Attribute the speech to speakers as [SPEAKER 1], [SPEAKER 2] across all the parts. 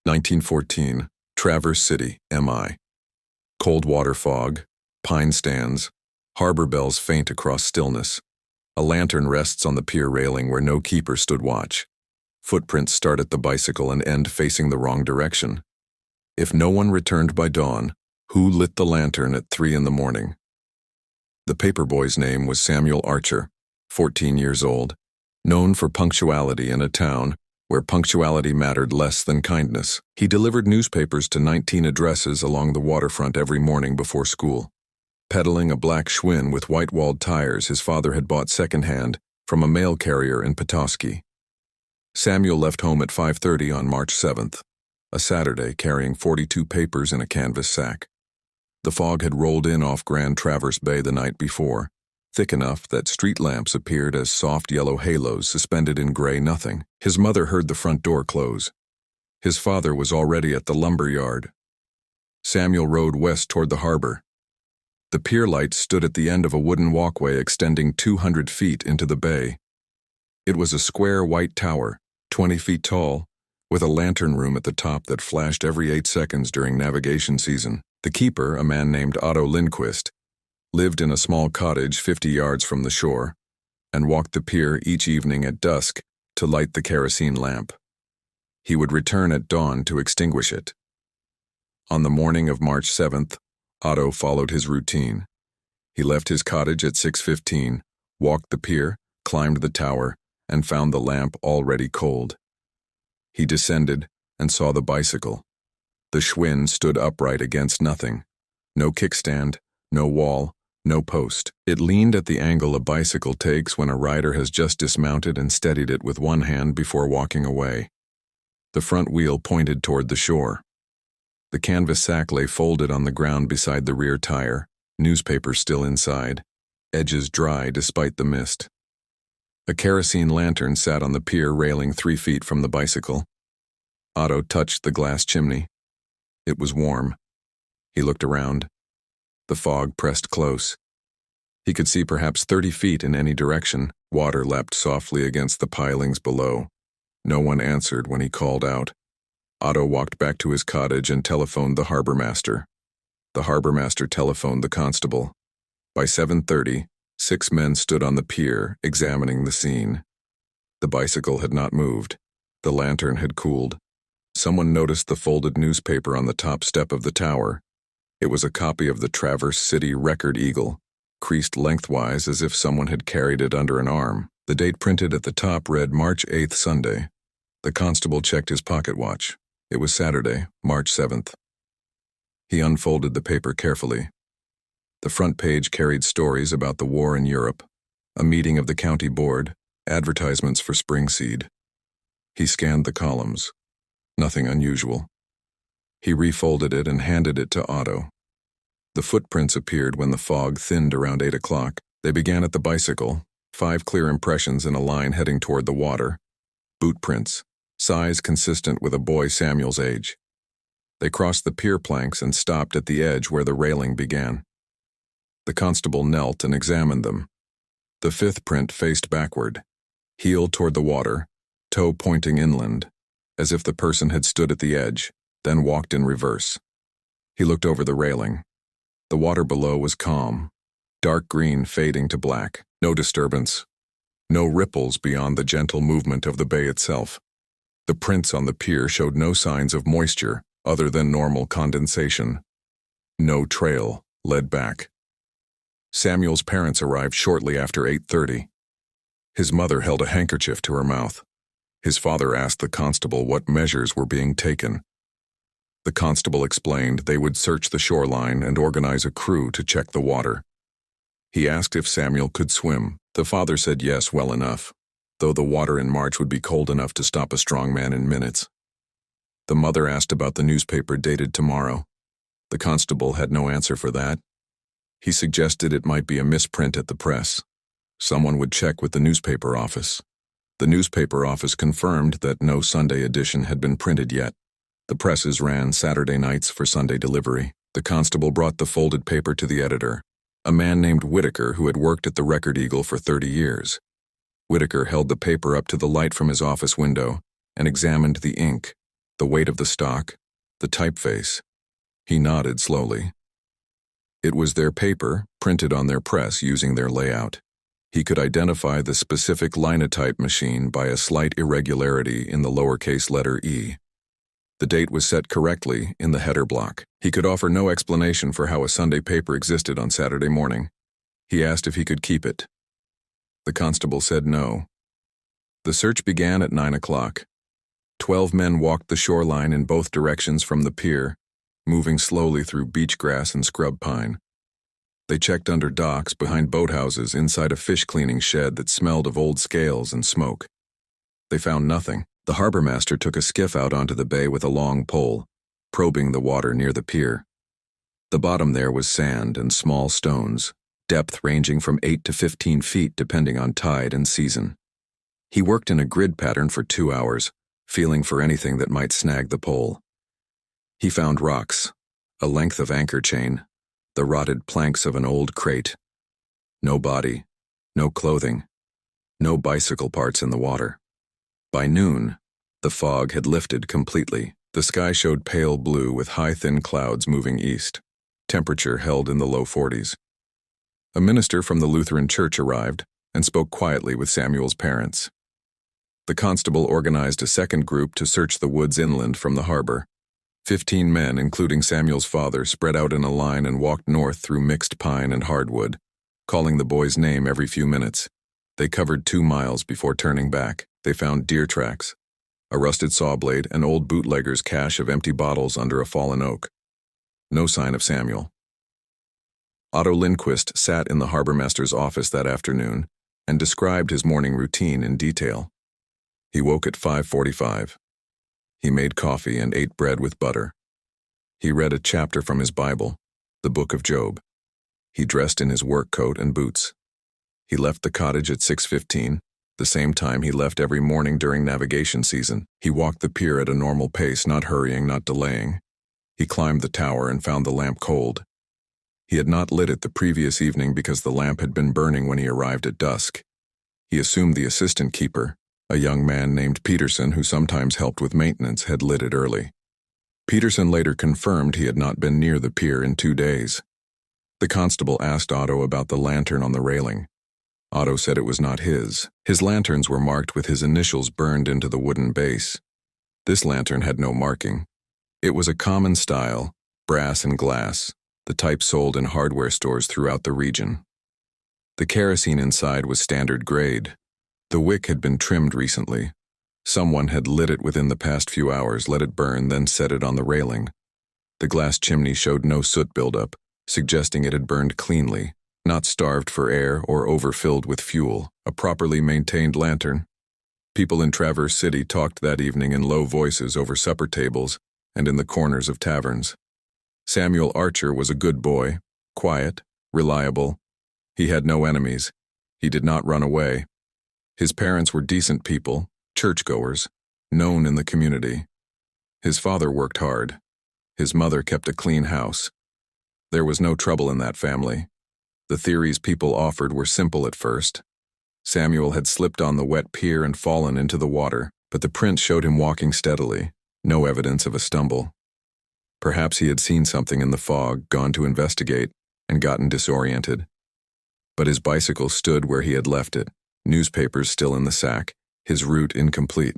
[SPEAKER 1] 1914, Traverse City, MI. Cold water fog, pine stands, harbor bells faint across stillness. A lantern rests on the pier railing where no keeper stood watch. Footprints start at the bicycle and end facing the wrong direction. If no one returned by dawn, who lit the lantern at 3 in the morning? The paperboy's name was Samuel Archer, 14 years old, known for punctuality in a town where punctuality mattered less than kindness. He delivered newspapers to 19 addresses along the waterfront every morning before school. Pedaling a black Schwinn with white-walled tires his father had bought secondhand from a mail carrier in Petoskey. Samuel left home at 5:30 on March 7th, a Saturday, carrying 42 papers in a canvas sack. The fog had rolled in off Grand Traverse Bay the night before, thick enough that street lamps appeared as soft yellow halos suspended in gray nothing. His mother heard the front door close. His father was already at the lumber yard. Samuel rode west toward the harbor. The pier lights stood at the end of a wooden walkway extending 200 feet into the bay. It was a square white tower, 20 feet tall, with a lantern room at the top that flashed every 8 seconds during navigation season. The keeper, a man named Otto Lindquist, lived in a small cottage 50 yards from the shore, and walked the pier each evening at dusk to light the kerosene lamp. He would return at dawn to extinguish it. On the morning of March 7th, Otto followed his routine. He left his cottage at 6:15, walked the pier, climbed the tower, and found the lamp already cold. He descended and saw the bicycle. The Schwinn stood upright against nothing. No kickstand, no wall, no post. It leaned at the angle a bicycle takes when a rider has just dismounted and steadied it with one hand before walking away. The front wheel pointed toward the shore. The canvas sack lay folded on the ground beside the rear tire, newspapers still inside, edges dry despite the mist. A kerosene lantern sat on the pier railing 3 feet from the bicycle. Otto touched the glass chimney. It was warm. He looked around. The fog pressed close. He could see perhaps 30 feet in any direction. Water lapped softly against the pilings below. No one answered when he called out. Otto walked back to his cottage and telephoned the harbor master. The harbor master telephoned the constable. By 7:30, 6 men stood on the pier, examining the scene. The bicycle had not moved. The lantern had cooled. Someone noticed the folded newspaper on the top step of the tower. It was a copy of the Traverse City Record Eagle, creased lengthwise as if someone had carried it under an arm. The date printed at the top read March 8th, Sunday. The constable checked his pocket watch. It was Saturday, March 7th. He unfolded the paper carefully. The front page carried stories about the war in Europe, a meeting of the county board, advertisements for spring seed. He scanned the columns. Nothing unusual. He refolded it and handed it to Otto. The footprints appeared when the fog thinned around 8 o'clock. They began at the bicycle, 5 clear impressions in a line heading toward the water. Boot prints, size consistent with a boy Samuel's age. They crossed the pier planks and stopped at the edge where the railing began. The constable knelt and examined them. The 5th print faced backward, heel toward the water, toe pointing inland, as if the person had stood at the edge, then walked in reverse. He looked over the railing. The water below was calm, dark green fading to black. No disturbance. No ripples beyond the gentle movement of the bay itself. The prints on the pier showed no signs of moisture other than normal condensation. No trail led back. Samuel's parents arrived shortly after 8:30. His mother held a handkerchief to her mouth. His father asked the constable what measures were being taken. The constable explained they would search the shoreline and organize a crew to check the water. He asked if Samuel could swim. The father said yes, well enough, though the water in March would be cold enough to stop a strong man in minutes. The mother asked about the newspaper dated tomorrow. The constable had no answer for that. He suggested it might be a misprint at the press. Someone would check with the newspaper office. The newspaper office confirmed that no Sunday edition had been printed yet. The presses ran Saturday nights for Sunday delivery. The constable brought the folded paper to the editor, a man named Whitaker who had worked at the Record Eagle for 30 years. Whitaker held the paper up to the light from his office window and examined the ink. The weight of the stock, the typeface. He nodded slowly. It was their paper, printed on their press using their layout. He could identify the specific linotype machine by a slight irregularity in the lowercase letter e. The date was set correctly in the header block. He could offer no explanation for how a Sunday paper existed on Saturday morning. He asked if he could keep it. The constable said no. The search began at 9 o'clock. 12 men walked the shoreline in both directions from the pier, moving slowly through beach grass and scrub pine. They checked under docks, behind boathouses, inside a fish-cleaning shed that smelled of old scales and smoke. They found nothing. The harbor master took a skiff out onto the bay with a long pole, probing the water near the pier. The bottom there was sand and small stones, depth ranging from 8 to 15 feet depending on tide and season. He worked in a grid pattern for 2 hours, feeling for anything that might snag the pole. He found rocks, a length of anchor chain, the rotted planks of an old crate. No body, no clothing, no bicycle parts in the water. By noon, the fog had lifted completely. The sky showed pale blue with high thin clouds moving east. Temperature held in the low 40s. A minister from the Lutheran church arrived and spoke quietly with Samuel's parents. The constable organized a second group to search the woods inland from the harbor. 15 men, including Samuel's father, spread out in a line and walked north through mixed pine and hardwood, calling the boy's name every few minutes. They covered 2 miles before turning back. They found deer tracks, a rusted saw blade, and old bootlegger's cache of empty bottles under a fallen oak. No sign of Samuel. Otto Lindquist sat in the harbor master's office that afternoon and described his morning routine in detail. He woke at 5:45. He made coffee and ate bread with butter. He read a chapter from his Bible, the Book of Job. He dressed in his work coat and boots. He left the cottage at 6:15, the same time he left every morning during navigation season. He walked the pier at a normal pace, not hurrying, not delaying. He climbed the tower and found the lamp cold. He had not lit it the previous evening because the lamp had been burning when he arrived at dusk. He assumed the assistant keeper, a young man named Peterson who sometimes helped with maintenance, had lit it early. Peterson later confirmed he had not been near the pier in 2 days. The constable asked Otto about the lantern on the railing. Otto said it was not his. His lanterns were marked with his initials burned into the wooden base. This lantern had no marking. It was a common style, brass and glass, the type sold in hardware stores throughout the region. The kerosene inside was standard grade. The wick had been trimmed recently. Someone had lit it within the past few hours, let it burn, then set it on the railing. The glass chimney showed no soot buildup, suggesting it had burned cleanly, not starved for air or overfilled with fuel. A properly maintained lantern. People in Traverse City talked that evening in low voices over supper tables and in the corners of taverns. Samuel Archer was a good boy, quiet, reliable. He had no enemies. He did not run away. His parents were decent people, churchgoers, known in the community. His father worked hard. His mother kept a clean house. There was no trouble in that family. The theories people offered were simple at first. Samuel had slipped on the wet pier and fallen into the water, but the prints showed him walking steadily, no evidence of a stumble. Perhaps he had seen something in the fog, gone to investigate, and gotten disoriented. But his bicycle stood where he had left it, newspapers still in the sack, his route incomplete.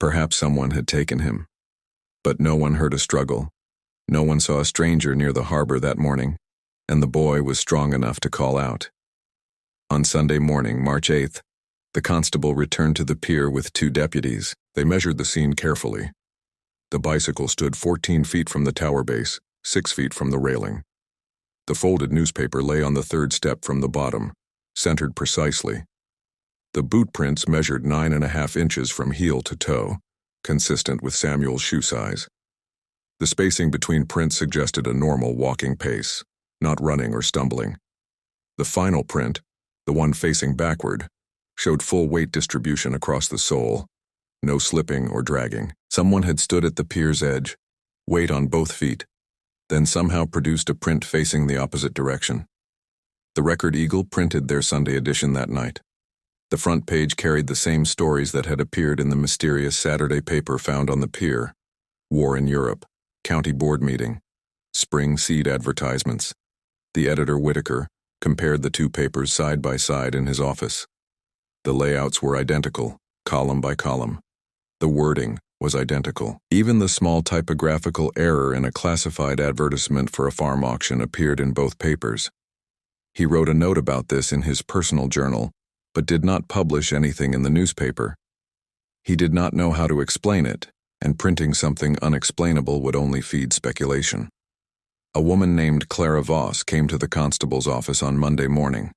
[SPEAKER 1] Perhaps someone had taken him. But no one heard a struggle. No one saw a stranger near the harbor that morning, and the boy was strong enough to call out. On Sunday morning, March 8th, the constable returned to the pier with 2 deputies. They measured the scene carefully. The bicycle stood 14 feet from the tower base, 6 feet from the railing. The folded newspaper lay on the 3rd step from the bottom, centered precisely. The boot prints measured 9.5 inches from heel to toe, consistent with Samuel's shoe size. The spacing between prints suggested a normal walking pace, not running or stumbling. The final print, the one facing backward, showed full weight distribution across the sole, no slipping or dragging. Someone had stood at the pier's edge, weight on both feet, then somehow produced a print facing the opposite direction. The Record Eagle printed their Sunday edition that night. The front page carried the same stories that had appeared in the mysterious Saturday paper found on the pier. War in Europe, county board meeting, spring seed advertisements. The editor, Whitaker, compared the two papers side by side in his office. The layouts were identical, column by column. The wording was identical. Even the small typographical error in a classified advertisement for a farm auction appeared in both papers. He wrote a note about this in his personal journal, but did not publish anything in the newspaper. He did not know how to explain it, and printing something unexplainable would only feed speculation. A woman named Clara Voss came to the constable's office on Monday morning.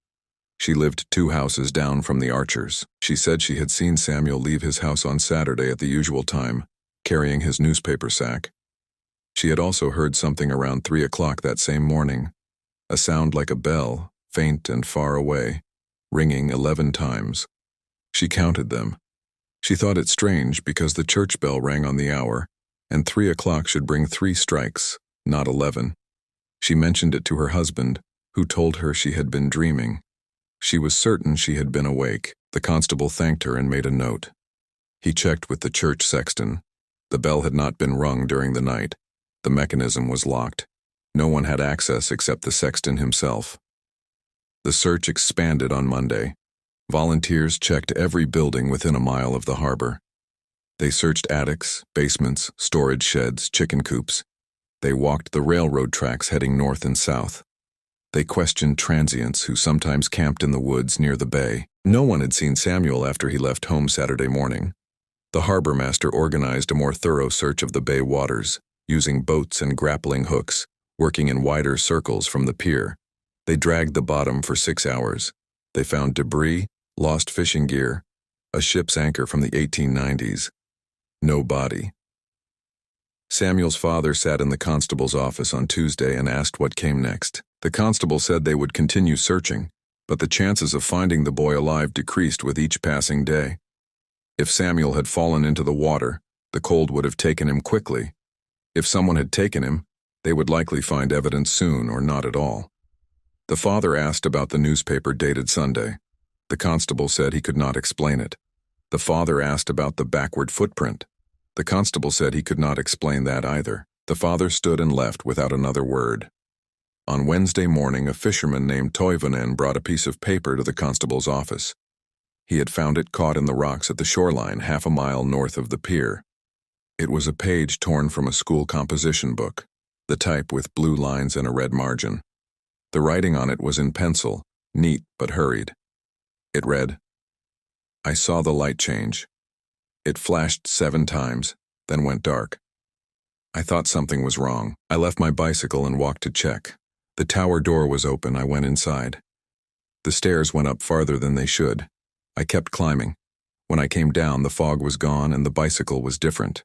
[SPEAKER 1] She lived 2 houses down from the Archers. She said she had seen Samuel leave his house on Saturday at the usual time, carrying his newspaper sack. She had also heard something around 3 o'clock that same morning, a sound like a bell, faint and far away, ringing 11 times. She counted them. She thought it strange because the church bell rang on the hour, and 3 o'clock should bring 3 strikes, not 11. She mentioned it to her husband, who told her she had been dreaming. She was certain she had been awake. The constable thanked her and made a note. He checked with the church sexton. The bell had not been rung during the night. The mechanism was locked. No one had access except the sexton himself. The search expanded on Monday. Volunteers checked every building within a mile of the harbor. They searched attics, basements, storage sheds, chicken coops. They walked the railroad tracks heading north and south. They questioned transients who sometimes camped in the woods near the bay. No one had seen Samuel after he left home Saturday morning. The harbor master organized a more thorough search of the bay waters, using boats and grappling hooks, working in wider circles from the pier. They dragged the bottom for 6 hours. They found debris, lost fishing gear, a ship's anchor from the 1890s. No body. Samuel's father sat in the constable's office on Tuesday and asked what came next. The constable said they would continue searching, but the chances of finding the boy alive decreased with each passing day. If Samuel had fallen into the water, the cold would have taken him quickly. If someone had taken him, they would likely find evidence soon or not at all. The father asked about the newspaper dated Sunday. The constable said he could not explain it. The father asked about the backward footprint. The constable said he could not explain that either. The father stood and left without another word. On Wednesday morning, a fisherman named Toivonen brought a piece of paper to the constable's office. He had found it caught in the rocks at the shoreline 1/2 mile north of the pier. It was a page torn from a school composition book, the type with blue lines and a red margin. The writing on it was in pencil, neat but hurried. It read, "I saw the light change. It flashed 7 times, then went dark. I thought something was wrong. I left my bicycle and walked to check. The tower door was open. I went inside. The stairs went up farther than they should. I kept climbing. When I came down, the fog was gone and the bicycle was different."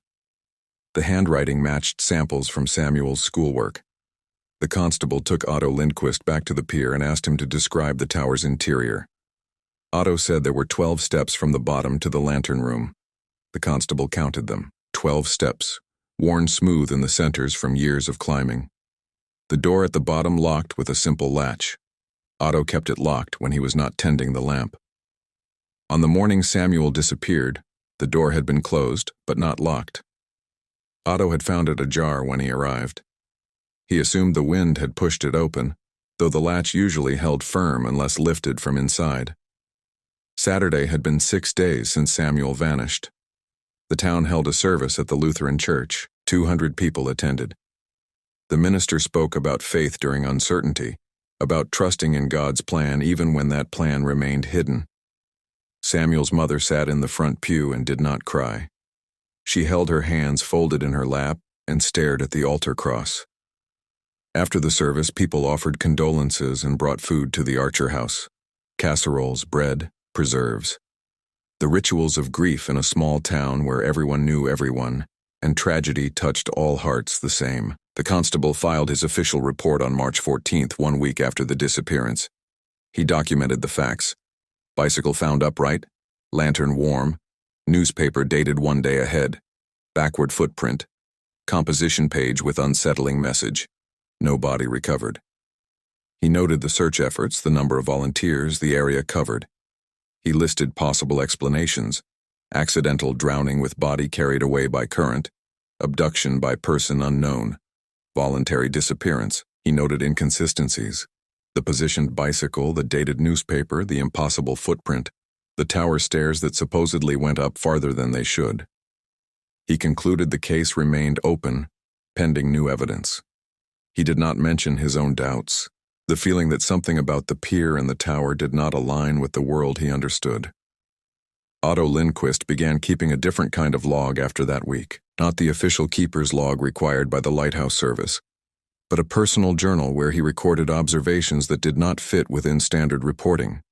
[SPEAKER 1] The handwriting matched samples from Samuel's schoolwork. The constable took Otto Lindquist back to the pier and asked him to describe the tower's interior. Otto said there were 12 steps from the bottom to the lantern room. The constable counted them. 12 steps, worn smooth in the centers from years of climbing. The door at the bottom locked with a simple latch. Otto kept it locked when he was not tending the lamp. On the morning Samuel disappeared, the door had been closed but not locked. Otto had found it ajar when he arrived. He assumed the wind had pushed it open, though the latch usually held firm unless lifted from inside. Saturday had been 6 days since Samuel vanished. The town held a service at the Lutheran church. 200 people attended. The minister spoke about faith during uncertainty, about trusting in God's plan even when that plan remained hidden. Samuel's mother sat in the front pew and did not cry. She held her hands folded in her lap and stared at the altar cross. After the service, people offered condolences and brought food to the Archer house: casseroles, bread, preserves. The rituals of grief in a small town where everyone knew everyone, and tragedy touched all hearts the same. The constable filed his official report on March 14th, 1 week after the disappearance. He documented the facts: bicycle found upright, lantern warm, newspaper dated 1 day ahead, backward footprint, composition page with unsettling message, no body recovered. He noted the search efforts, the number of volunteers, the area covered. He listed possible explanations: accidental drowning with body carried away by current, Abduction by person unknown. Voluntary disappearance. He noted inconsistencies. The positioned bicycle, the dated newspaper, the impossible footprint, the tower stairs that supposedly went up farther than they should. He concluded the case remained open, pending new evidence. He did not mention his own doubts, the feeling that something about the pier and the tower did not align with the world he understood. Otto Lindquist began keeping a different kind of log after that week, not the official keeper's log required by the lighthouse service, but a personal journal where he recorded observations that did not fit within standard reporting.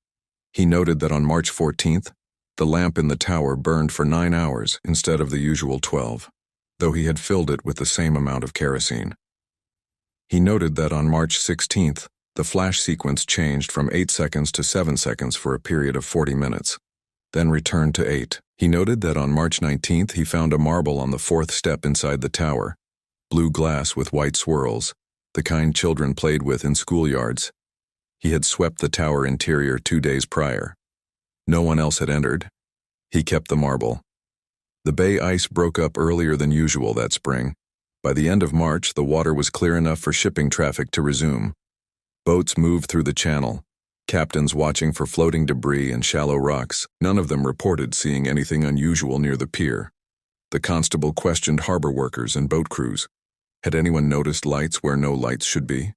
[SPEAKER 1] He noted that on March 14th, the lamp in the tower burned for 9 hours instead of the usual 12, though he had filled it with the same amount of kerosene. He noted that on March 16th, the flash sequence changed from 8 seconds to 7 seconds for a period of 40 minutes, then returned to 8. He noted that on March 19th, he found a marble on the 4th step inside the tower, blue glass with white swirls, the kind children played with in schoolyards. He had swept the tower interior 2 days prior. No one else had entered. He kept the marble. The bay ice broke up earlier than usual that spring. By the end of March, the water was clear enough for shipping traffic to resume. Boats moved through the channel, captains watching for floating debris and shallow rocks. None of them reported seeing anything unusual near the pier. The constable questioned harbor workers and boat crews. Had anyone noticed lights where no lights should be?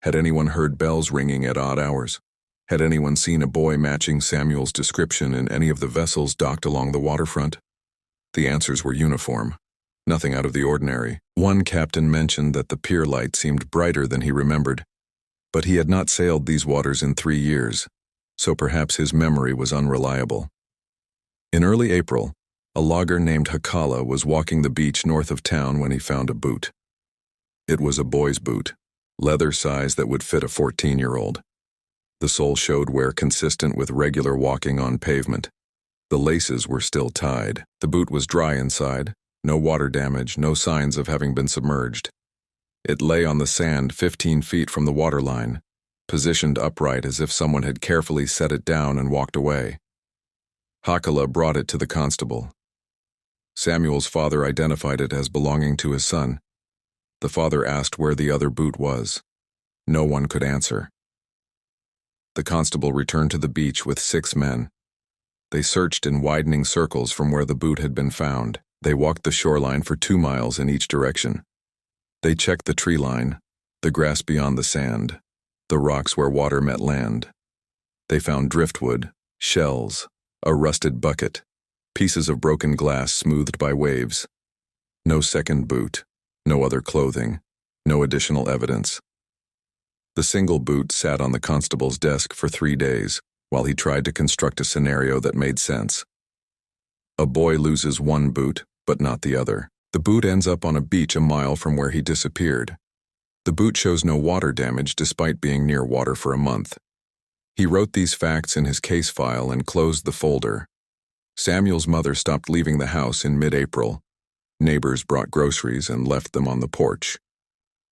[SPEAKER 1] Had anyone heard bells ringing at odd hours? Had anyone seen a boy matching Samuel's description in any of the vessels docked along the waterfront? The answers were uniform. Nothing out of the ordinary. One captain mentioned that the pier light seemed brighter than he remembered, but he had not sailed these waters in 3 years, so perhaps his memory was unreliable. In early April, a logger named Hakala was walking the beach north of town when he found a boot. It was a boy's boot, leather size that would fit a 14-year-old. The sole showed wear consistent with regular walking on pavement. The laces were still tied. The boot was dry inside, no water damage, no signs of having been submerged. It lay on the sand 15 feet from the waterline, positioned upright as if someone had carefully set it down and walked away. Hakala brought it to the constable. Samuel's father identified it as belonging to his son. The father asked where the other boot was. No one could answer. The constable returned to the beach with 6 men. They searched in widening circles from where the boot had been found. They walked the shoreline for 2 miles in each direction. They checked the tree line, the grass beyond the sand, the rocks where water met land. They found driftwood, shells, a rusted bucket, pieces of broken glass smoothed by waves. No second boot, no other clothing, no additional evidence. The single boot sat on the constable's desk for 3 days while he tried to construct a scenario that made sense. A boy loses one boot, but not the other. The boot ends up on a beach a mile from where he disappeared. The boot shows no water damage despite being near water for a month. He wrote these facts in his case file and closed the folder. Samuel's mother stopped leaving the house in mid-April. Neighbors brought groceries and left them on the porch.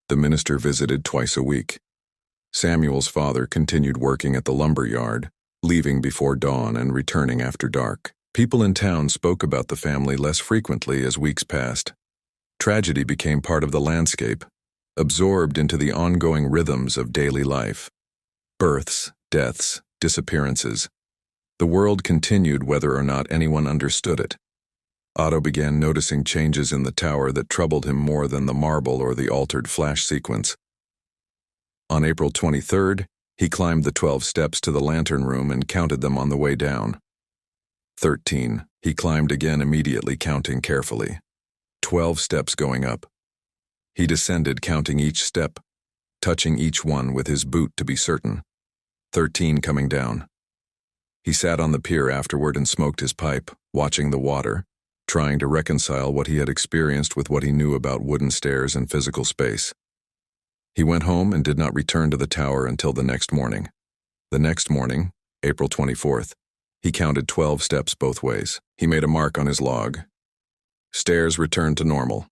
[SPEAKER 1] The minister visited twice a week. Samuel's father continued working at the lumber yard, leaving before dawn and returning after dark. People in town spoke about the family less frequently as weeks passed. Tragedy became part of the landscape, absorbed into the ongoing rhythms of daily life. Births, deaths, disappearances. The world continued whether or not anyone understood it. Otto began noticing changes in the tower that troubled him more than the marble or the altered flash sequence. On April 23rd, he climbed the 12 steps to the lantern room and counted them on the way down. 13. He climbed again immediately, counting carefully. 12 steps going up. He descended, counting each step, touching each one with his boot to be certain. 13 coming down. He sat on the pier afterward and smoked his pipe, watching the water, trying to reconcile what he had experienced with what he knew about wooden stairs and physical space. He went home and did not return to the tower until the next morning. The next morning, April 24th, he counted 12 steps both ways. He made a mark on his log. Stairs returned to normal.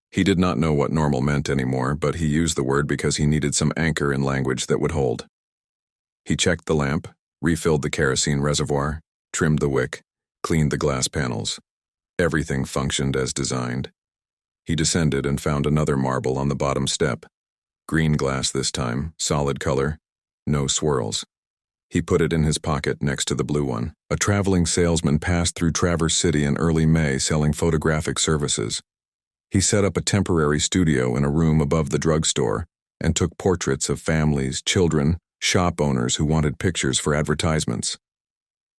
[SPEAKER 1] He did not know what normal meant anymore, but he used the word because he needed some anchor in language that would hold. He checked the lamp, refilled the kerosene reservoir, trimmed the wick, cleaned the glass panels. Everything functioned as designed. He descended and found another marble on the bottom step. Green glass this time, solid color, no swirls. He put it in his pocket next to the blue one. A traveling salesman passed through Traverse City in early May selling photographic services. He set up a temporary studio in a room above the drugstore and took portraits of families, children, shop owners who wanted pictures for advertisements.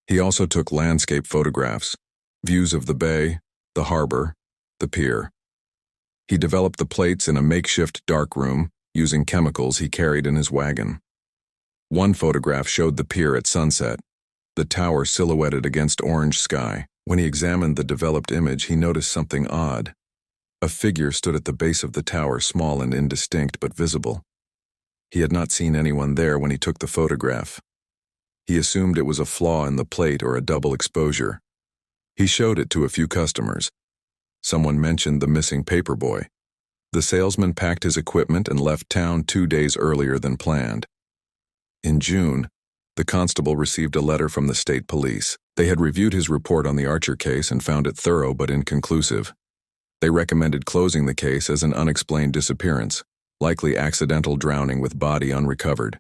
[SPEAKER 1] He also took landscape photographs, views of the bay, the harbor, the pier. He developed the plates in a makeshift darkroom using chemicals he carried in his wagon. One photograph showed the pier at sunset, the tower silhouetted against orange sky. When he examined the developed image, he noticed something odd. A figure stood at the base of the tower, small and indistinct but visible. He had not seen anyone there when he took the photograph. He assumed it was a flaw in the plate or a double exposure. He showed it to a few customers. Someone mentioned the missing Paperboy. The salesman packed his equipment and left town 2 days earlier than planned. In June, the constable received a letter from the state police. They had reviewed his report on the Archer case and found it thorough but inconclusive. They recommended closing the case as an unexplained disappearance, likely accidental drowning with body unrecovered.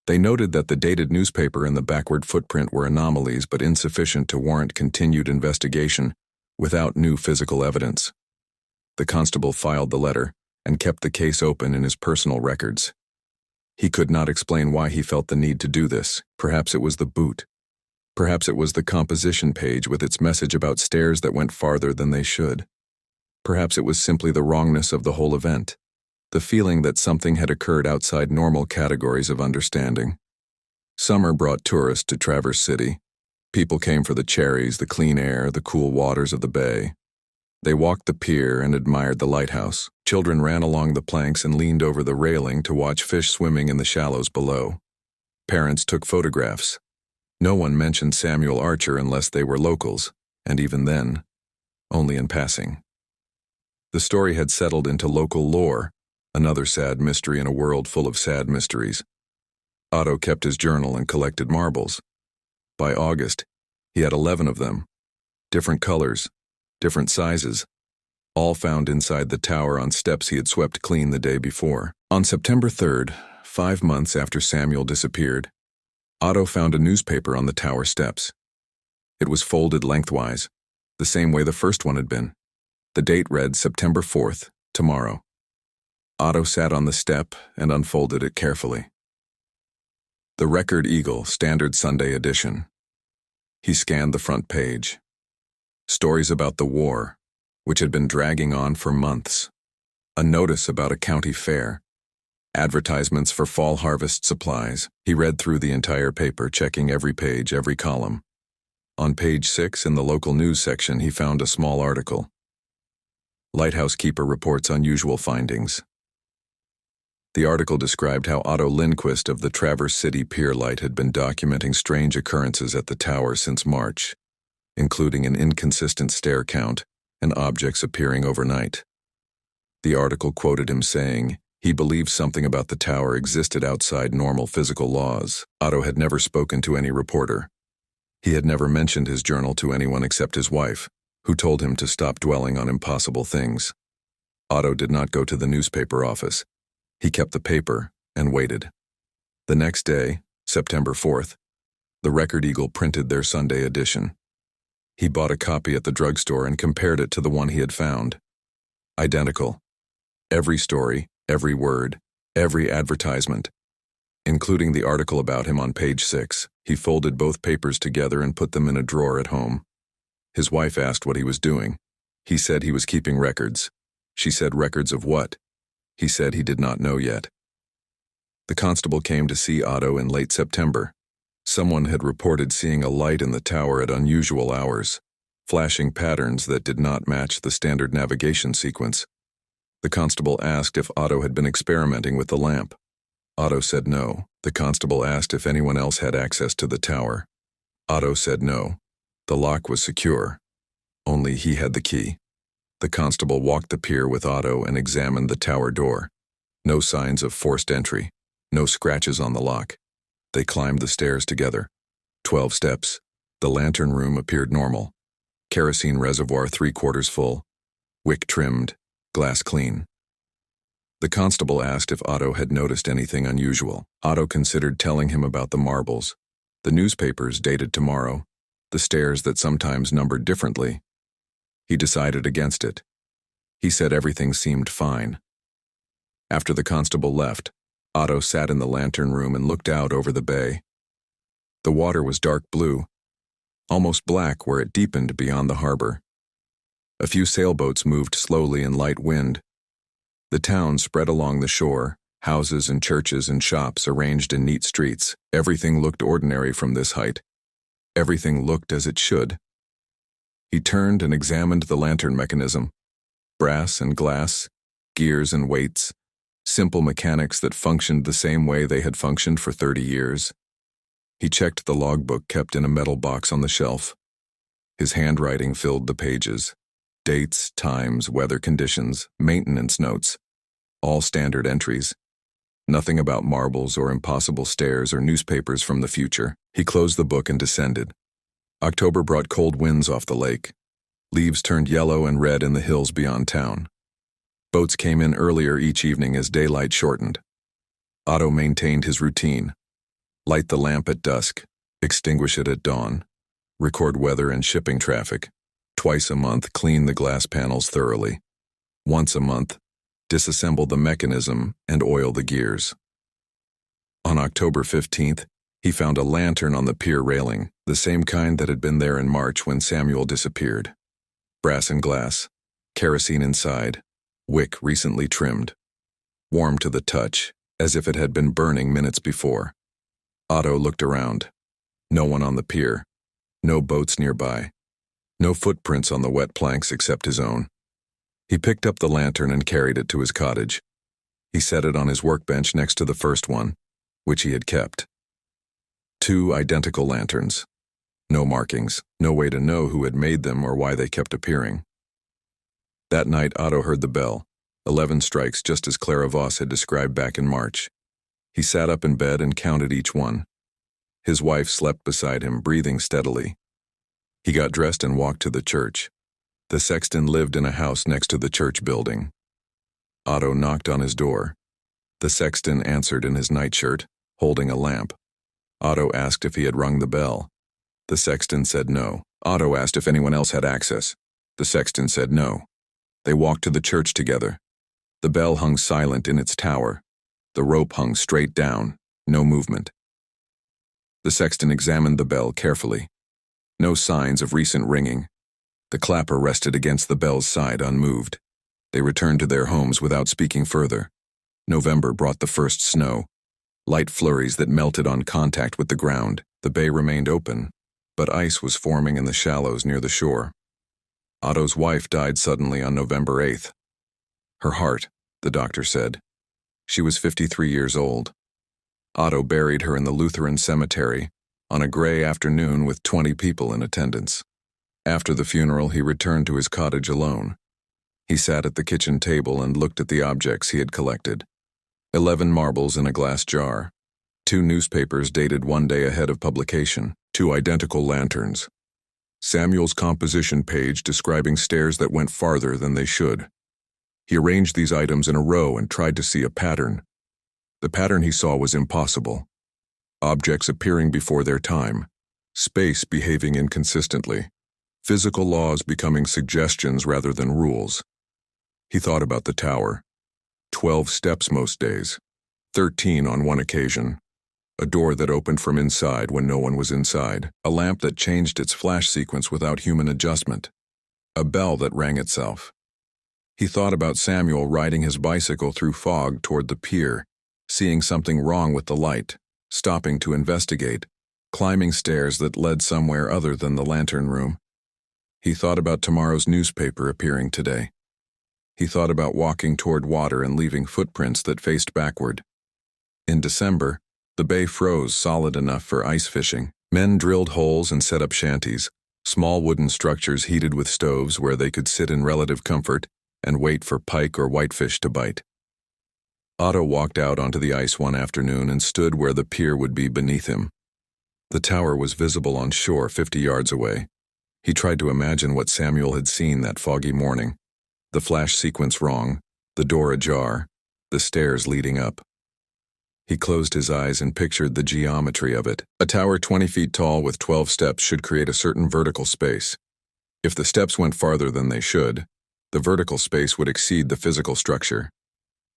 [SPEAKER 1] They noted that the dated newspaper and the backward footprint were anomalies but insufficient to warrant continued investigation without new physical evidence. The constable filed the letter and kept the case open in his personal records. He could not explain why he felt the need to do this. Perhaps it was the boot. Perhaps it was the composition page with its message about stairs that went farther than they should. Perhaps it was simply the wrongness of the whole event, the feeling that something had occurred outside normal categories of understanding. Summer brought tourists to Traverse City. People came for the cherries, the clean air, the cool waters of the bay. They walked the pier and admired the lighthouse. Children ran along the planks and leaned over the railing to watch fish swimming in the shallows below. Parents took photographs. No one mentioned Samuel Archer unless they were locals, and even then, only in passing. The story had settled into local lore, another sad mystery in a world full of sad mysteries. Otto kept his journal and collected marbles. By August, he had 11 of them, different colors, different sizes, all found inside the tower on steps he had swept clean the day before. On September 3rd, 5 months after Samuel disappeared, Otto found a newspaper on the tower steps. It was folded lengthwise, the same way the first one had been. The date read September 4th, tomorrow. Otto sat on the step and unfolded it carefully. The Record Eagle, Standard Sunday edition. He scanned the front page. Stories about the war, which had been dragging on for months. A notice about a county fair. Advertisements for fall harvest supplies. He read through the entire paper, checking every page, every column. On page 6 in the local news section, he found a small article. Lighthouse keeper reports unusual findings. The article described how Otto Lindquist of the Traverse City Pier Light had been documenting strange occurrences at the tower since March, including an inconsistent stair count and objects appearing overnight. The article quoted him saying he believed something about the tower existed outside normal physical laws. Otto had never spoken to any reporter. He had never mentioned his journal to anyone except his wife, who told him to stop dwelling on impossible things. Otto did not go to the newspaper office. He kept the paper and waited. The next day, September 4th, the Record Eagle printed their Sunday edition. He bought a copy at the drugstore and compared it to the one he had found. Identical. Every story, every word, every advertisement, including the article about him on page 6. He folded both papers together and put them in a drawer at home. His wife asked what he was doing. He said he was keeping records. She said records of what? He said he did not know yet. The constable came to see Otto in late September. Someone had reported seeing a light in the tower at unusual hours, flashing patterns that did not match the standard navigation sequence. The constable asked if Otto had been experimenting with the lamp. Otto said no. The constable asked if anyone else had access to the tower. Otto said no. The lock was secure. Only he had the key. The constable walked the pier with Otto and examined the tower door. No signs of forced entry. No scratches on the lock. They climbed the stairs together. 12 steps. The lantern room appeared normal. Kerosene reservoir 3/4 full. Wick trimmed. glass clean. The constable asked if Otto had noticed anything unusual. Otto considered telling him about the marbles, the newspapers dated tomorrow, the stairs that sometimes numbered differently. He decided against it. He said everything seemed fine. After the constable left, Otto sat in the lantern room and looked out over the bay. The water was dark blue, almost black where it deepened beyond the harbor. A few sailboats moved slowly in light wind. The town spread along the shore, houses and churches and shops arranged in neat streets. Everything looked ordinary from this height. Everything looked as it should. He turned and examined the lantern mechanism. Brass and glass, gears and weights, simple mechanics that functioned the same way they had functioned for 30 years. He checked the logbook kept in a metal box on the shelf. His handwriting filled the pages. Dates, times, weather conditions, maintenance notes. All standard entries. Nothing about marbles or impossible stairs or newspapers from the future. He closed the book and descended. October brought cold winds off the lake. Leaves turned yellow and red in the hills beyond town. Boats came in earlier each evening as daylight shortened. Otto maintained his routine. Light the lamp at dusk, extinguish it at dawn, record weather and shipping traffic. Twice a month, clean the glass panels thoroughly. Once a month, disassemble the mechanism and oil the gears. On October 15th, he found a lantern on the pier railing, the same kind that had been there in March when Samuel disappeared. Brass and glass, kerosene inside, wick recently trimmed. Warm to the touch, as if it had been burning minutes before. Otto looked around. No one on the pier. No boats nearby. No footprints on the wet planks except his own. He picked up the lantern and carried it to his cottage. He set it on his workbench next to the first one, which he had kept. 2 identical lanterns. No markings, no way to know who had made them or why they kept appearing. That night, Otto heard the bell, 11 strikes just as Clara Voss had described back in March. He sat up in bed and counted each one. His wife slept beside him, breathing steadily. He got dressed and walked to the church. The sexton lived in a house next to the church building. Otto knocked on his door. The sexton answered in his nightshirt, holding a lamp. Otto asked if he had rung the bell. The sexton said no. Otto asked if anyone else had access. The sexton said no. They walked to the church together. The bell hung silent in its tower. The rope hung straight down, no movement. The sexton examined the bell carefully. No signs of recent ringing. The clapper rested against the bell's side unmoved. They returned to their homes without speaking further. November brought the first snow. Light flurries that melted on contact with the ground. The bay remained open, but ice was forming in the shallows near the shore. Otto's wife died suddenly on November 8th. Her heart, the doctor said. She was 53 years old. Otto buried her in the Lutheran cemetery on a gray afternoon with 20 people in attendance. After the funeral, he returned to his cottage alone. He sat at the kitchen table and looked at the objects he had collected. 11 marbles in a glass jar. 2 newspapers dated one day ahead of publication. 2 identical lanterns. Samuel's composition page describing stairs that went farther than they should. He arranged these items in a row and tried to see a pattern. The pattern he saw was impossible. Objects appearing before their time. Space behaving inconsistently. Physical laws becoming suggestions rather than rules. He thought about the tower. 12 steps most days. 13 on one occasion. A door that opened from inside when no one was inside. A lamp that changed its flash sequence without human adjustment. A bell that rang itself. He thought about Samuel riding his bicycle through fog toward the pier, seeing something wrong with the light, stopping to investigate, climbing stairs that led somewhere other than the lantern room. He thought about tomorrow's newspaper appearing today. He thought about walking toward water and leaving footprints that faced backward. In December, the bay froze solid enough for ice fishing. Men drilled holes and set up shanties, small wooden structures heated with stoves where they could sit in relative comfort and wait for pike or whitefish to bite. Otto walked out onto the ice one afternoon and stood where the pier would be beneath him. The tower was visible on shore 50 yards away. He tried to imagine what Samuel had seen that foggy morning. The flash sequence wrong, the door ajar, the stairs leading up. He closed his eyes and pictured the geometry of it. A tower 20 feet tall with 12 steps should create a certain vertical space. If the steps went farther than they should, the vertical space would exceed the physical structure.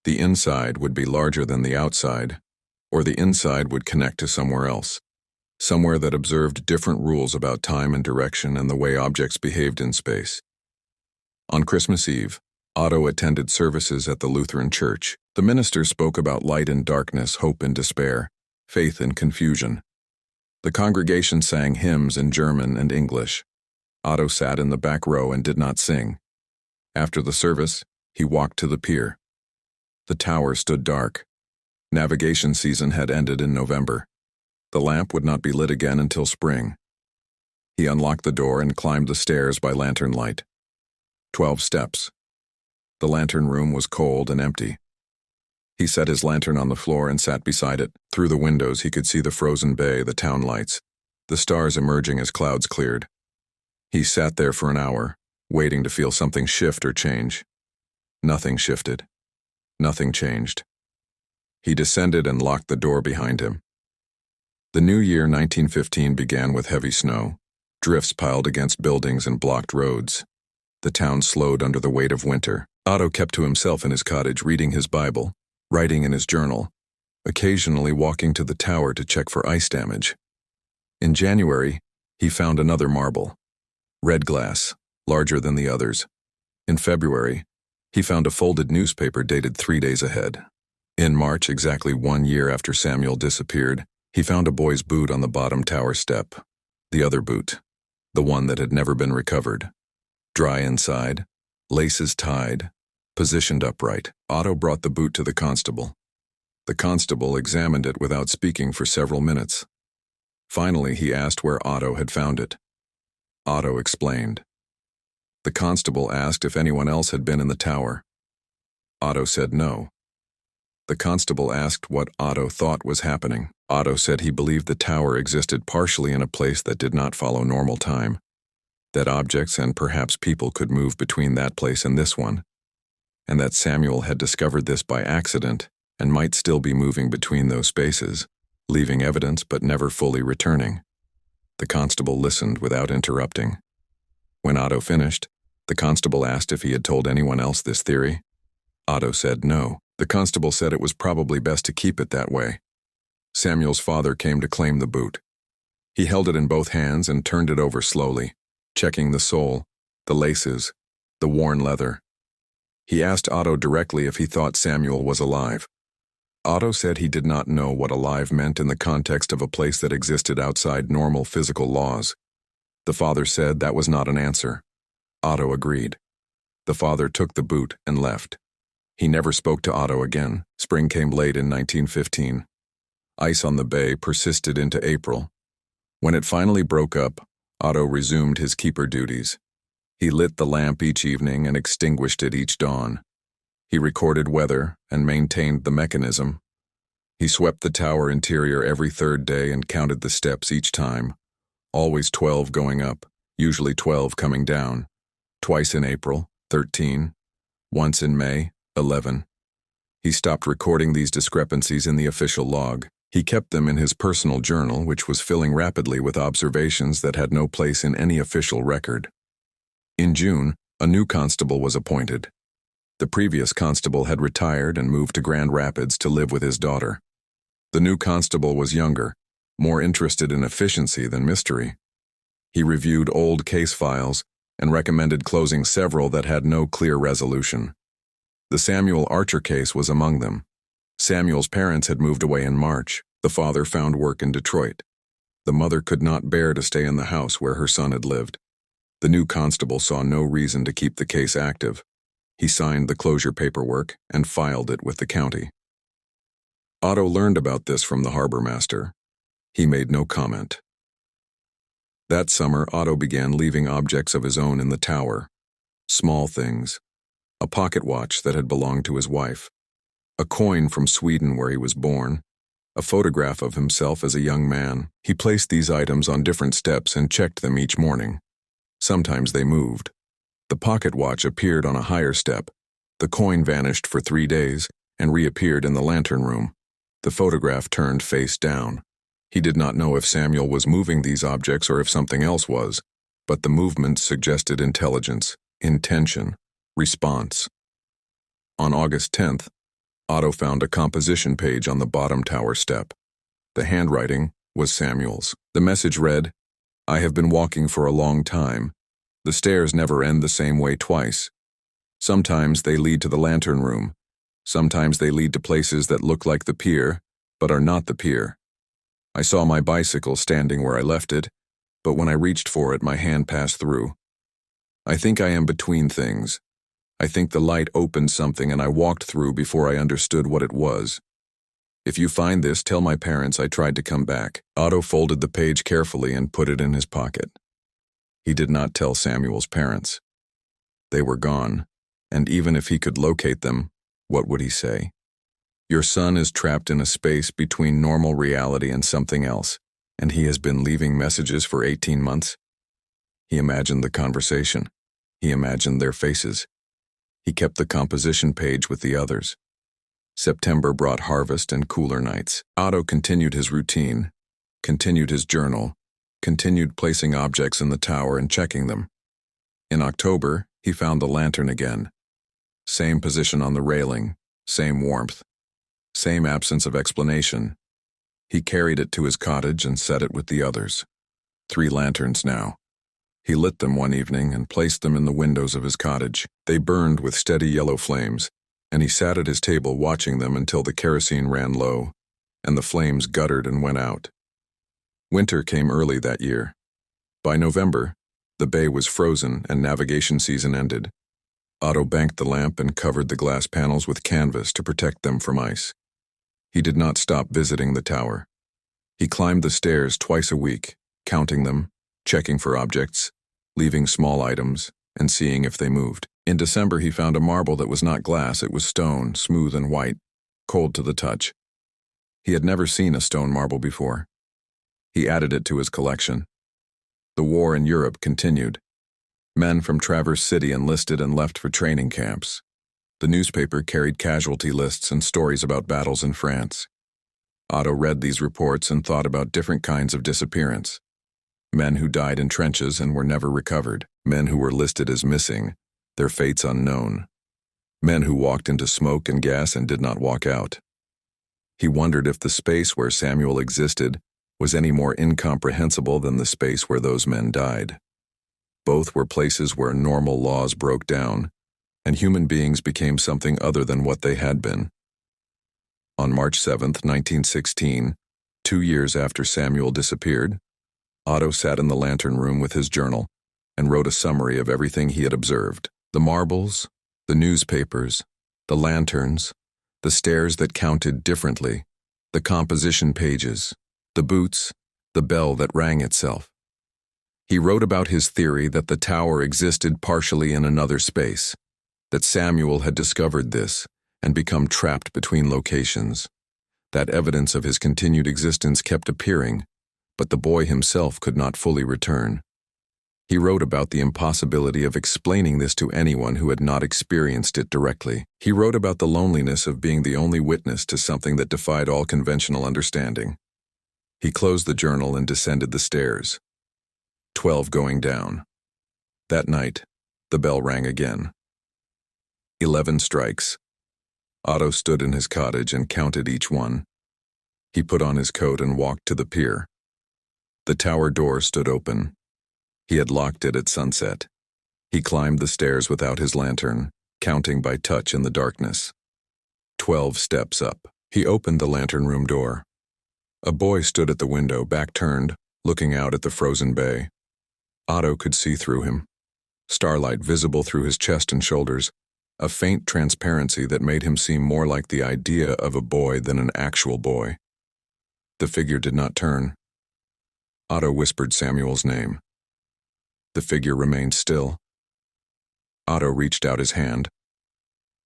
[SPEAKER 1] The inside would be larger than the outside, or the inside would connect to somewhere else, somewhere that observed different rules about time and direction and the way objects behaved in space. On Christmas Eve, Otto attended services at the Lutheran church. The minister spoke about light and darkness, hope and despair, faith and confusion. The congregation sang hymns in German and English. Otto sat in the back row and did not sing. After the service, he walked to the pier. The tower stood dark. Navigation season had ended in November. The lamp would not be lit again until spring. He unlocked the door and climbed the stairs by lantern light. 12 steps. The lantern room was cold and empty. He set his lantern on the floor and sat beside it. Through the windows he could see the frozen bay, the town lights, the stars emerging as clouds cleared. He sat there for an hour, waiting to feel something shift or change. Nothing shifted. Nothing changed. He descended and locked the door behind him. The new year 1915 began with heavy snow. Drifts piled against buildings and blocked roads. The town slowed under the weight of winter. Otto kept to himself in his cottage, reading his Bible, writing in his journal, occasionally walking to the tower to check for ice damage. In January, he found another marble. Red glass, larger than the others. In February, he found a folded newspaper dated 3 days ahead. In March, exactly 1 year after Samuel disappeared, he found a boy's boot on the bottom tower step. The other boot, the one that had never been recovered. Dry inside, laces tied, positioned upright. Otto brought the boot to the constable. The constable examined it without speaking for several minutes. Finally, he asked where Otto had found it. Otto explained. The constable asked if anyone else had been in the tower. Otto said no. The constable asked what Otto thought was happening. Otto said he believed the tower existed partially in a place that did not follow normal time, that objects and perhaps people could move between that place and this one, and that Samuel had discovered this by accident and might still be moving between those spaces, leaving evidence but never fully returning. The constable listened without interrupting. When Otto finished, the constable asked if he had told anyone else this theory. Otto said no. The constable said it was probably best to keep it that way. Samuel's father came to claim the boot. He held it in both hands and turned it over slowly, checking the sole, the laces, the worn leather. He asked Otto directly if he thought Samuel was alive. Otto said he did not know what alive meant in the context of a place that existed outside normal physical laws. The father said that was not an answer. Otto agreed. The father took the boot and left. He never spoke to Otto again. Spring came late in 1915. Ice on the bay persisted into April. When it finally broke up, Otto resumed his keeper duties. He lit the lamp each evening and extinguished it each dawn. He recorded weather and maintained the mechanism. He swept the tower interior every third day and counted the steps each time. Always 12 going up, usually 12 coming down. Twice in April, 13. Once in May, 11. He stopped recording these discrepancies in the official log. He kept them in his personal journal, which was filling rapidly with observations that had no place in any official record. In June, a new constable was appointed. The previous constable had retired and moved to Grand Rapids to live with his daughter. The new constable was younger, more interested in efficiency than mystery. He reviewed old case files and recommended closing several that had no clear resolution. The Samuel Archer case was among them. Samuel's parents had moved away in March. The father found work in Detroit. The mother could not bear to stay in the house where her son had lived. The new constable saw no reason to keep the case active. He signed the closure paperwork and filed it with the county. Otto learned about this from the harbor master. He made no comment. That summer, Otto began leaving objects of his own in the tower. Small things. A pocket watch that had belonged to his wife. A coin from Sweden where he was born. A photograph of himself as a young man. He placed these items on different steps and checked them each morning. Sometimes they moved. The pocket watch appeared on a higher step. The coin vanished for 3 days and reappeared in the lantern room. The photograph turned face down. He did not know if Samuel was moving these objects or if something else was, but the movement suggested intelligence, intention, response. On August 10th, Otto found a composition page on the bottom tower step. The handwriting was Samuel's. The message read, "I have been walking for a long time. The stairs never end the same way twice. Sometimes they lead to the lantern room. Sometimes they lead to places that look like the pier, but are not the pier. I saw my bicycle standing where I left it, but when I reached for it, my hand passed through. I think I am between things. I think the light opened something and I walked through before I understood what it was. If you find this, tell my parents I tried to come back." Otto folded the page carefully and put it in his pocket. He did not tell Samuel's parents. They were gone, and even if he could locate them, what would he say? Your son is trapped in a space between normal reality and something else, and he has been leaving messages for 18 months? He imagined the conversation. He imagined their faces. He kept the composition page with the others. September brought harvest and cooler nights. Otto continued his routine, continued his journal, continued placing objects in the tower and checking them. In October, he found the lantern again. Same position on the railing, same warmth, same absence of explanation. He carried it to his cottage and set it with the others. 3 lanterns now. He lit them one evening and placed them in the windows of his cottage. They burned with steady yellow flames, and he sat at his table watching them until the kerosene ran low, and the flames guttered and went out. Winter came early that year. By November, the bay was frozen and navigation season ended. Otto banked the lamp and covered the glass panels with canvas to protect them from ice. He did not stop visiting the tower. He climbed the stairs twice a week, counting them, checking for objects, leaving small items, and seeing if they moved. In December, he found a marble that was not glass, it was stone, smooth and white, cold to the touch. He had never seen a stone marble before. He added it to his collection. The war in Europe continued. Men from Traverse City enlisted and left for training camps. The newspaper carried casualty lists and stories about battles in France. Otto read these reports and thought about different kinds of disappearance. Men who died in trenches and were never recovered. Men who were listed as missing, their fates unknown. Men who walked into smoke and gas and did not walk out. He wondered if the space where Samuel existed was any more incomprehensible than the space where those men died. Both were places where normal laws broke down, and human beings became something other than what they had been. On March 7, 1916, 2 years after Samuel disappeared, Otto sat in the lantern room with his journal and wrote a summary of everything he had observed. The marbles, the newspapers, the lanterns, the stairs that counted differently, the composition pages, the boots, the bell that rang itself. He wrote about his theory that the tower existed partially in another space, that Samuel had discovered this and become trapped between locations. That evidence of his continued existence kept appearing, but the boy himself could not fully return. He wrote about the impossibility of explaining this to anyone who had not experienced it directly. He wrote about the loneliness of being the only witness to something that defied all conventional understanding. He closed the journal and descended the stairs. 12 going down. That night, the bell rang again. 11 strikes. Otto stood in his cottage and counted each one. He put on his coat and walked to the pier. The tower door stood open. He had locked it at sunset. He climbed the stairs without his lantern, counting by touch in the darkness. 12 steps up. He opened the lantern room door. A boy stood at the window, back turned, looking out at the frozen bay. Otto could see through him. Starlight visible through his chest and shoulders, a faint transparency that made him seem more like the idea of a boy than an actual boy. The figure did not turn. Otto whispered Samuel's name. The figure remained still. Otto reached out his hand.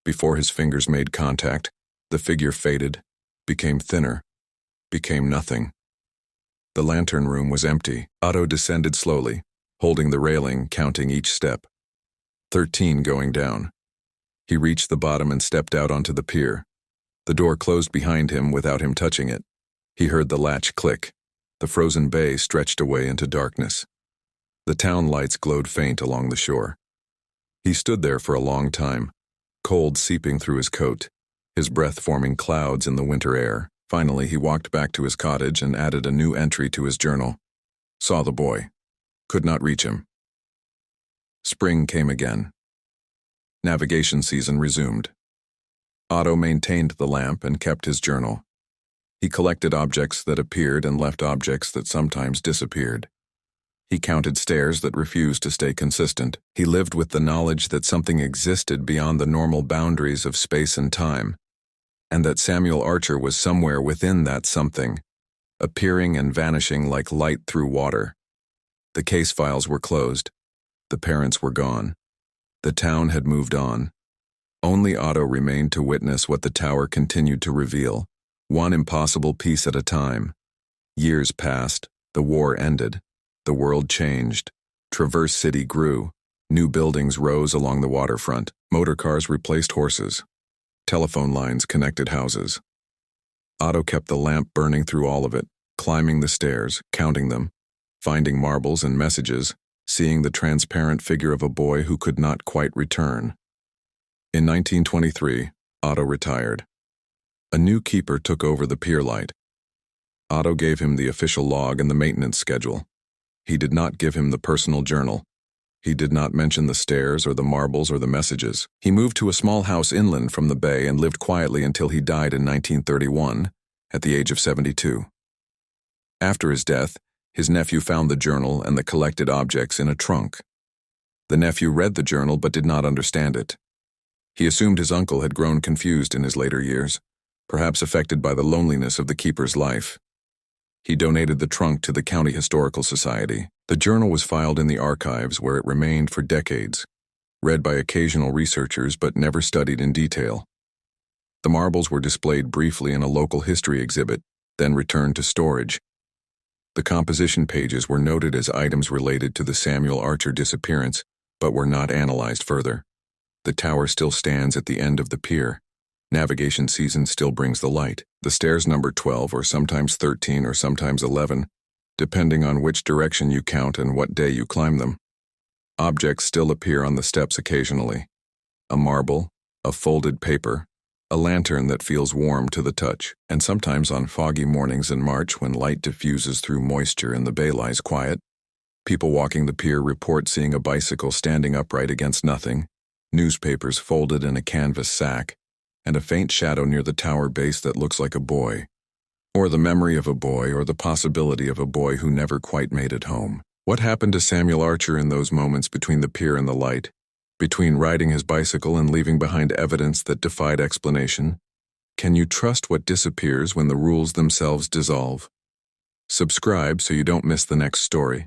[SPEAKER 1] Before his fingers made contact, the figure faded, became thinner, became nothing. The lantern room was empty. Otto descended slowly, holding the railing, counting each step. 13 going down. He reached the bottom and stepped out onto the pier. The door closed behind him without him touching it. He heard the latch click. The frozen bay stretched away into darkness. The town lights glowed faint along the shore. He stood there for a long time, cold seeping through his coat, his breath forming clouds in the winter air. Finally, he walked back to his cottage and added a new entry to his journal. Saw the boy. Could not reach him. Spring came again. Navigation season resumed. Otto maintained the lamp and kept his journal. He collected objects that appeared and left objects that sometimes disappeared. He counted stairs that refused to stay consistent. He lived with the knowledge that something existed beyond the normal boundaries of space and time, and that Samuel Archer was somewhere within that something, appearing and vanishing like light through water. The case files were closed. The parents were gone. The town had moved on. Only Otto remained to witness what the tower continued to reveal, one impossible piece at a time. Years passed, the war ended, the world changed, Traverse City grew, new buildings rose along the waterfront, motor cars replaced horses, telephone lines connected houses. Otto kept the lamp burning through all of it, climbing the stairs, counting them, finding marbles and messages, seeing the transparent figure of a boy who could not quite return. In 1923, Otto retired. A new keeper took over the pier light. Otto gave him the official log and the maintenance schedule. He did not give him the personal journal. He did not mention the stairs or the marbles or the messages. He moved to a small house inland from the bay and lived quietly until he died in 1931, at the age of 72. After his death, his nephew found the journal and the collected objects in a trunk. The nephew read the journal but did not understand it. He assumed his uncle had grown confused in his later years, perhaps affected by the loneliness of the keeper's life. He donated the trunk to the County Historical Society. The journal was filed in the archives where it remained for decades, read by occasional researchers but never studied in detail. The marbles were displayed briefly in a local history exhibit, then returned to storage. The composition pages were noted as items related to the Samuel Archer disappearance, but were not analyzed further. The tower still stands at the end of the pier. Navigation season still brings the light. The stairs number 12 or sometimes 13 or sometimes 11, depending on which direction you count and what day you climb them. Objects still appear on the steps occasionally. A marble, a folded paper, a lantern that feels warm to the touch, and sometimes on foggy mornings in March when light diffuses through moisture and the bay lies quiet, people walking the pier report seeing a bicycle standing upright against nothing, newspapers folded in a canvas sack, and a faint shadow near the tower base that looks like a boy, or the memory of a boy or the possibility of a boy who never quite made it home. What happened to Samuel Archer in those moments between the pier and the light? Between riding his bicycle and leaving behind evidence that defied explanation? Can you trust what disappears when the rules themselves dissolve? Subscribe so you don't miss the next story.